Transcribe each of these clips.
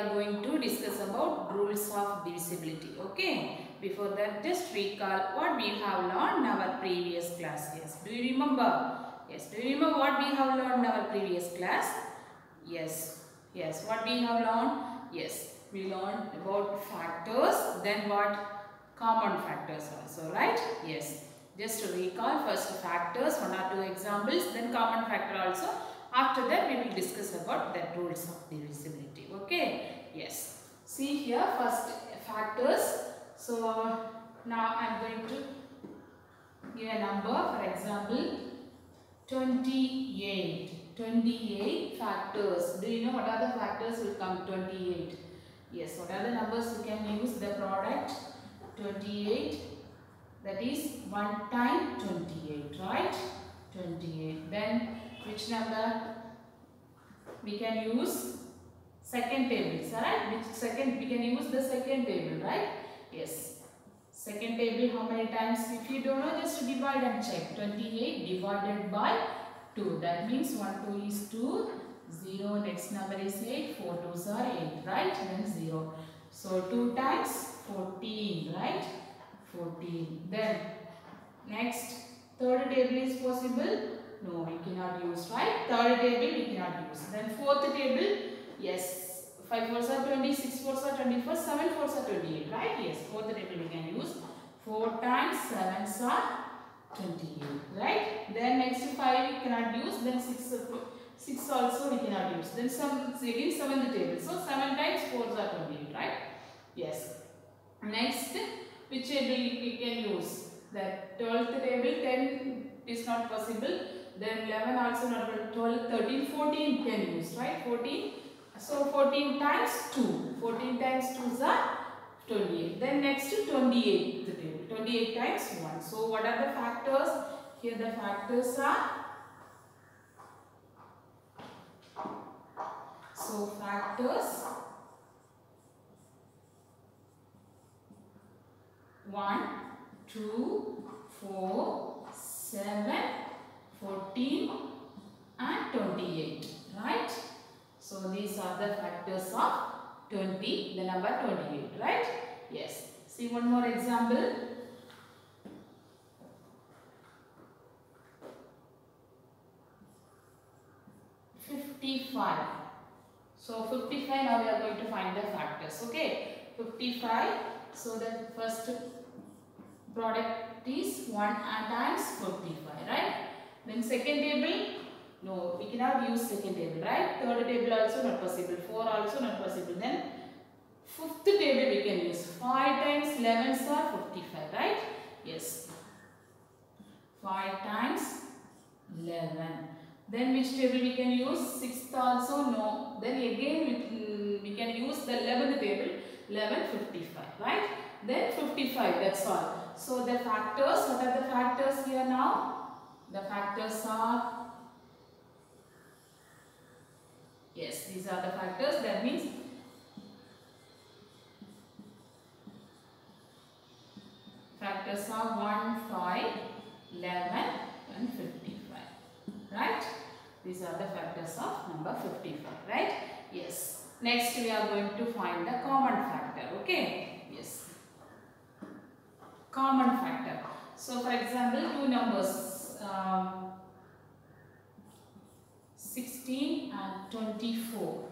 are going to discuss about rules of divisibility. Okay. Before that, just recall what we have learned in our previous class. Yes. Do you remember? Yes. Do you remember what we have learned in our previous class? Yes. Yes. What we have learned? Yes. We learned about factors. Then what? Common factors also. Right? Yes. Just to recall, first factors, one or two examples, then common factor also. After that, we will discuss about the rules of divisibility. Okay? Yes. See here, first factors. So, now I am going to give a number. For example, 28. 28 factors. Do you know what are the factors will come? 28. Yes, what are the numbers you can use? The product 28. That is 1 time 28, right? 28. Then which number? We can use second table, right? Which second? We can use the second table, right? Yes. Second table how many times? If you don't know, just divide and check. 28 divided by 2. That means 1 2 is 2. 0. Next number is 8. 4 2s are 8, right? Then 0. So 2 times 14, right? 14. Then next, third table is possible? No, we cannot use, right? Third table we cannot use. Then fourth table, yes. 5 4s are 20, 6 4s are 24, 7 4s are 28, right? Yes, fourth table we can use. 4 times 7s are 28, right? Then next 5 we cannot use. Then 6 also we cannot use. Then again seventh table. So 7 times 4s are 28, right? Yes. Next, which table we can use? The 12th table, 10 is not possible. Then 11 also not possible. 12, 13, 14 can use, right? 14. So 14 times 2. 14 times 2 is 28. Then next 28th table. 28 times 1. So what are the factors? Here the factors are. So factors 1, 2, 4, 7, 14 and 28, right? So these are the factors of 20, the number 28, right? Yes. See one more example. $55. So 55, now we are going to find the factors, okay? 55, so the first product is 1 times 55, right? Then second table, no, we cannot use second table, right? Third table also not possible, 4 also not possible. Then fifth table we can use. 5 times 11s are 55, right? Yes. 5 times 11. Then which table we can use? 6th also no. Then again we can use the 11th table, 1155, right? Then 55, that's all. So the factors, what are the factors here now? The factors are, yes, these are the factors. That means factors are 1, 5, 11 and 55, right? These are the factors of number 55, right? Yes. Next we are going to find the common factor, okay? Yes. Common factor. So for example, two numbers 16 and 24.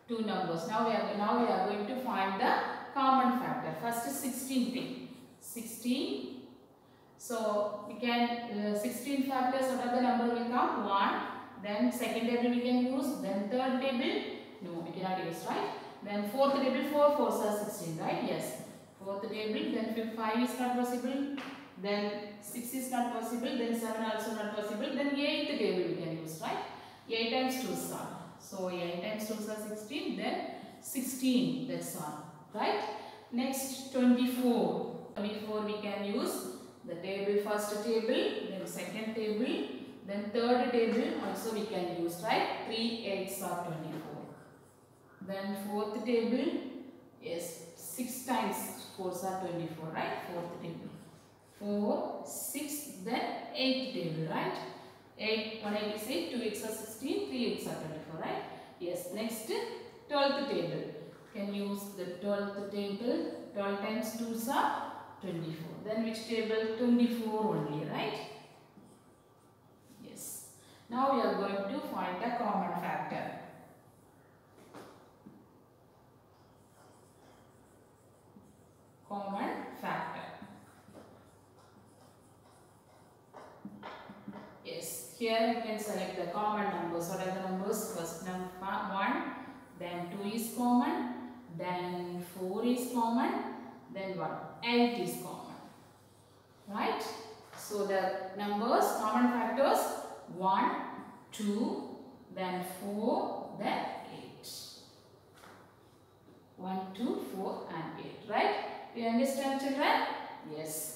Two numbers. Now we are going to find the common factor. First is 16 thing. 16. So we can 16 factors. What are the number will come? 1. Then second table we can use. Then third table. No, we cannot use, right? Then fourth table, 4 4s are 16, right? Yes. Fourth table, then 5 is not possible, then 6 is not possible, then 7 also not possible, then 8th table we can use, right? 8 times 2 is on. So 8 times 2 is 16, then 16, that's on, right? Next 24. 24 we can use the table, first table, then second table, then third table also we can use, right? 3 8s are 24. Then fourth table, yes, 6 times 4s are 24, right? Fourth table. 4, 6, then 8th table, right? 8, 1 8 is 8, 2 8s are 16, 3 8s are 24, right? Yes, next 12th table. Can use the 12th table. 12 times 2 are 24. Then which table? 24 only, right? Yes. Now we are going to find the common factor. Common factor. Yes. Here you can select the common numbers. What are the numbers? First number 1, then 2 is common, then 4 is common, then what? 8 is common. Right? So the numbers, common factors 1, 2, then 4, then 8. 1, 2, 4 and 8. Right? You understand, children? Yes.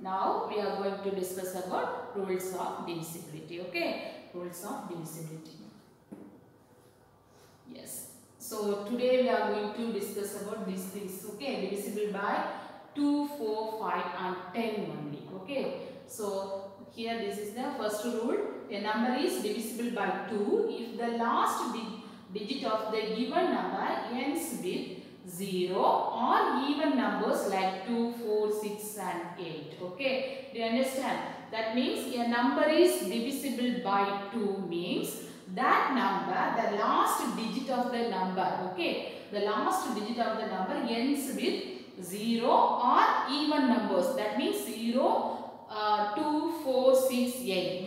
Now we are going to discuss about rules of divisibility. Okay? Rules of divisibility. Yes. So today we are going to discuss about these things. Okay? Divisible by 2, 4, 5 and 10 only. Okay? So here this is the first rule. A number is divisible by 2 if the last digit of the given number ends with 0 or even numbers like 2, 4, 6 and 8. Okay? Do you understand? That means a number is divisible by 2 means that number, the last digit of the number, okay, the last digit of the number ends with 0 or even numbers. That means 0, 2, 4, 6, 8.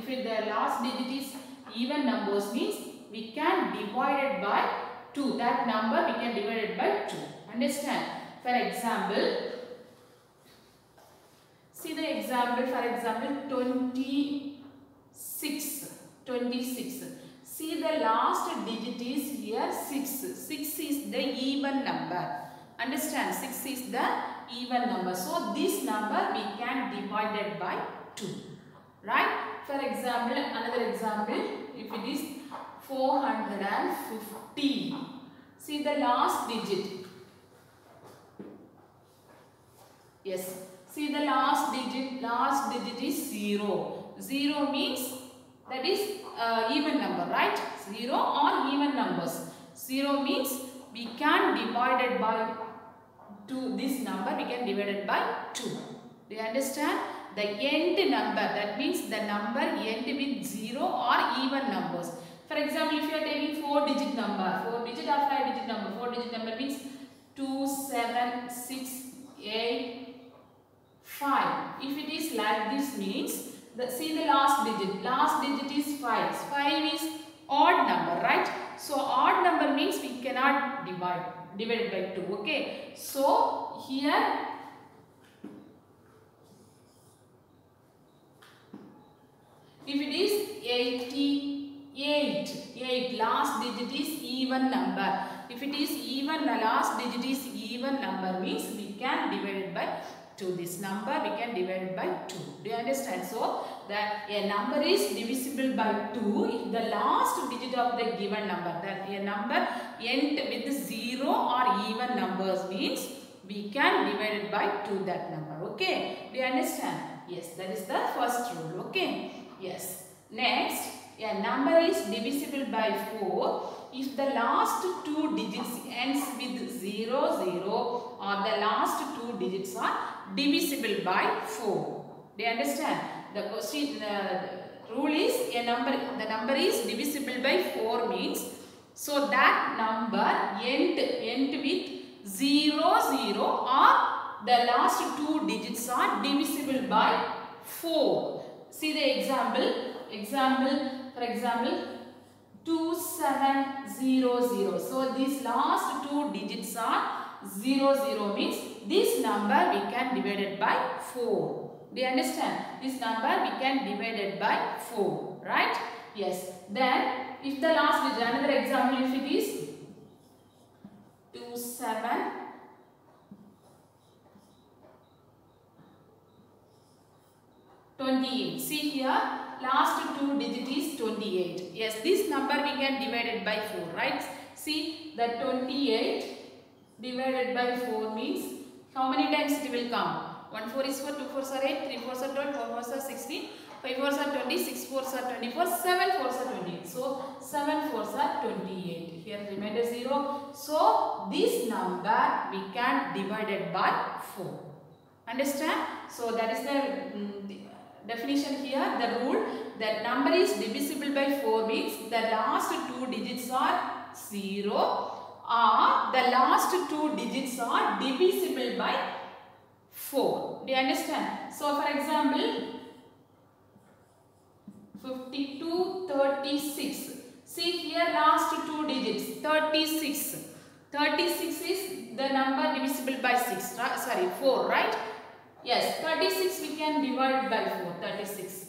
If the last digit is even numbers means we can divide it by 2. That number we can divide it by 2. Understand? For example, see the example, for example 26. 26. See the last digit is here 6. 6 is the even number. Understand? 6 is the even number. So this number we can divide it by 2. Right? For example, another example, if it is 450. See the last digit. Yes. See the last digit is 0. 0 means that is even number, right? 0 or even numbers. 0 means we can divide it by 2. This number we can divide it by 2. Do you understand? The end number, that means the number end with 0 or even numbers. For example, if you are taking 4-digit number, 4-digit or 5-digit number, 4-digit number means 2, 7, 6, 8, 5. If it is like this means, see the last digit is 5. 5 is odd number, right? So odd number means we cannot divide it by 2. Okay. So here if it is 88, last digit is even number. If it is even, the last digit is even number means we can divide it by 2. This number we can divide it by 2. Do you understand? So that a number is divisible by 2 if the last digit of the given number, that a number end with 0 or even numbers means we can divide it by 2, that number. Okay? Do you understand? Yes, that is the first rule. Okay? Yes. Next, a number is divisible by 4 if the last 2 digits ends with 0, 0 or the last 2 digits are divisible by 4. Do you understand? The question, rule is the number is divisible by 4 means, so that number end with 0, 0 or the last 2 digits are divisible by 4. See the example. For example 2700. So these last 2 digits are 0, 0 means this number we can divide it by 4. Do you understand? This number we can divide it by 4. Right? Yes. Then if the last digit, another example, if it is 28. See here, last 2 digit is 28. Yes, this number we can divide it by 4, right? See, the 28 divided by 4 means how many times it will come? 1 4 is 4, 2 4 are 8, 3 4 are 12, 4 4 are 16, 5 fours are 20, 6 fours are 24, 7 fours are 28. So 7 fours are 28. Here remainder 0. So this number we can divide it by 4. Understand? So that is the definition here. The rule that number is divisible by 4 means the last two digits are 0 or the last two digits are divisible by 4. Do you understand? So for example, 52, 36. See here last two digits 36. 36 is the number divisible by 6. Sorry, 4, right? Yes, 36 we can divide by 4. 36.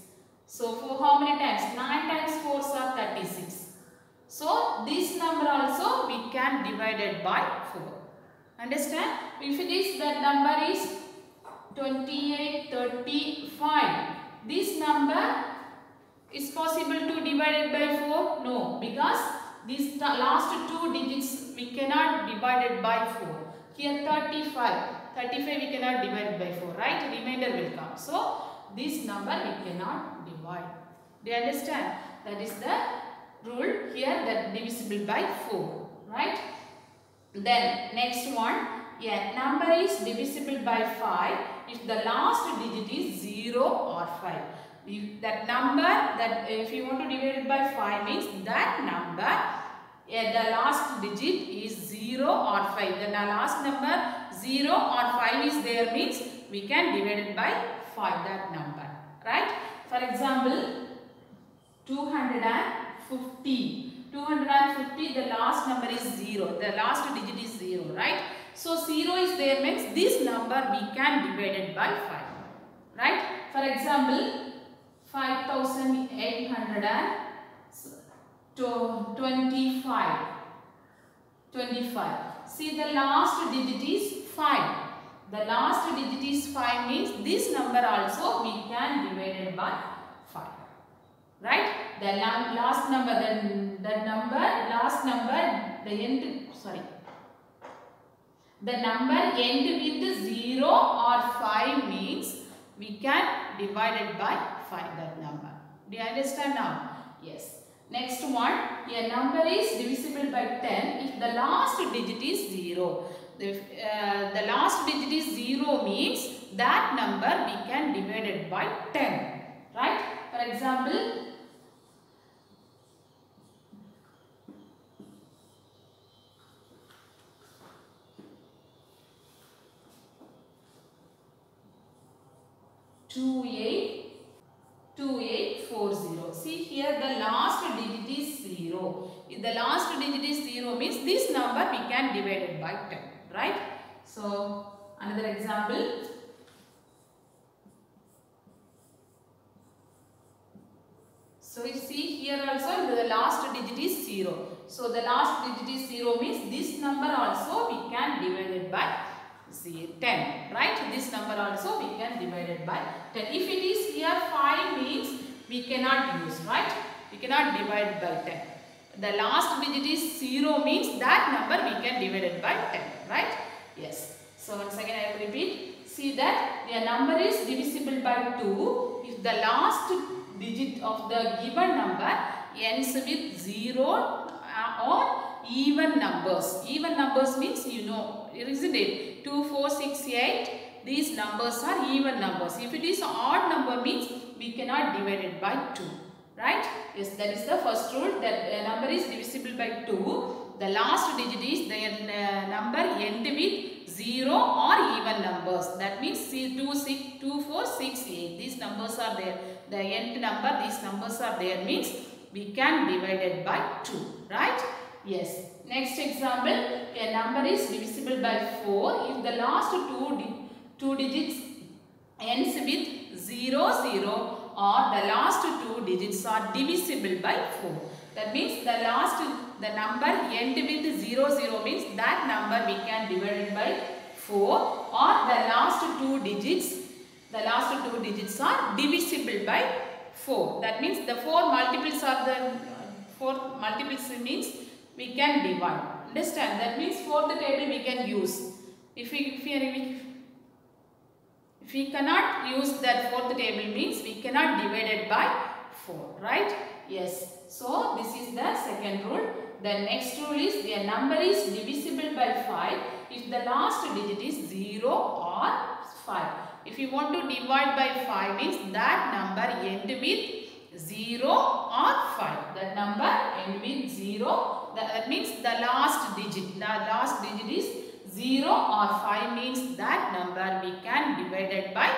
So for how many times? 9 times 4 are 36. So this number also we can divide it by 4. Understand? If it is that number is 28, 35. This number is possible to divide it by 4? No, because these last two digits we cannot divide it by 4. Here 35. 35 we cannot divide by 4, right? Remainder will come. So this number we cannot divide. Do you understand? That is the rule here, that divisible by 4, right? Then next one, yeah, number is divisible by 5 if the last digit is 0 or 5. If that number, that if you want to divide it by 5 means that number, the last digit is 0 or 5. The last number 0 or 5 is there means we can divide it by 5, that number, right? For example, 250. 250, the last number is 0. The last digit is 0, right? So 0 is there means this number we can divide it by 5, right? For example, 5825. 25. See the last digit is 5. The last digit is 5 means this number also we can divide it by 5. Right? The last number, the number end with 0 or 5 means we can divide it by 5, that number. Do you understand now? Yes. Next one, a number is divisible by 10 if the last digit is 0. If the last digit is 0 means that number we can divide it by 10. Right? For example, 2840. See here the last digit is 0. If the last digit is 0 means this number we can divide it by 10. Right? So another example. So you see here also the last digit is 0. So the last digit is 0 means this number also we can divide it by 10, right? This number also we can divide it by 10. If it is here 5 means we cannot use, right? We cannot divide by 10. The last digit is 0 means that number we can divide it by 10, right? Yes. So once again I will repeat. See that the number is divisible by 2 if the last digit of the given number ends with 0 or even numbers. Even numbers means you know, isn't it? 2, 4, 6, 8. These numbers are even numbers. If it is odd number means we cannot divide it by 2. Right? Yes, that is the first rule, that a number is divisible by 2. The last digit is the number end with 0 or even numbers. That means 2, 6, 2, 4, 6, 8. These numbers are there. The end number, these numbers are there means we can divide it by 2. Right? Yes. Next example, a number is divisible by 4 if the last two digits ends with 0, 0 or the last two digits are divisible by 4. That means the number end with 0, 0 means that number we can divide it by 4, or the last two digits are divisible by 4. That means the 4 multiples are the 4 multiples means we can divide. Understand? That means fourth table we can use. If If we cannot use that fourth table means we cannot divide it by 4, right? Yes. So this is the second rule. The next rule is a number is divisible by 5 if the last digit is 0 or 5. If you want to divide by 5 means that number end with 0 or 5. That number end with 0. That means the last digit. The last digit is 0 or 5 means that number we can divide it by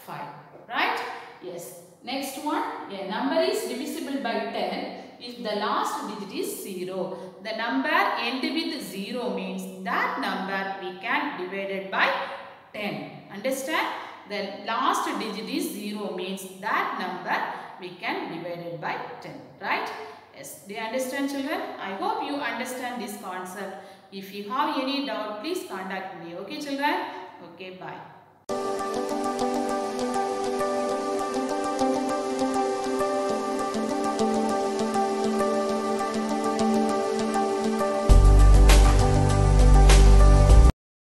5. Right? Yes. Next one. A number is divisible by 10 if the last digit is 0. The number end with 0 means that number we can divide it by 10. Understand? The last digit is 0 means that number we can divide it by 10. Right? Yes. Do you understand, children? I hope you understand this concept. If you have any doubt, please contact me. Okay, children? Okay, bye.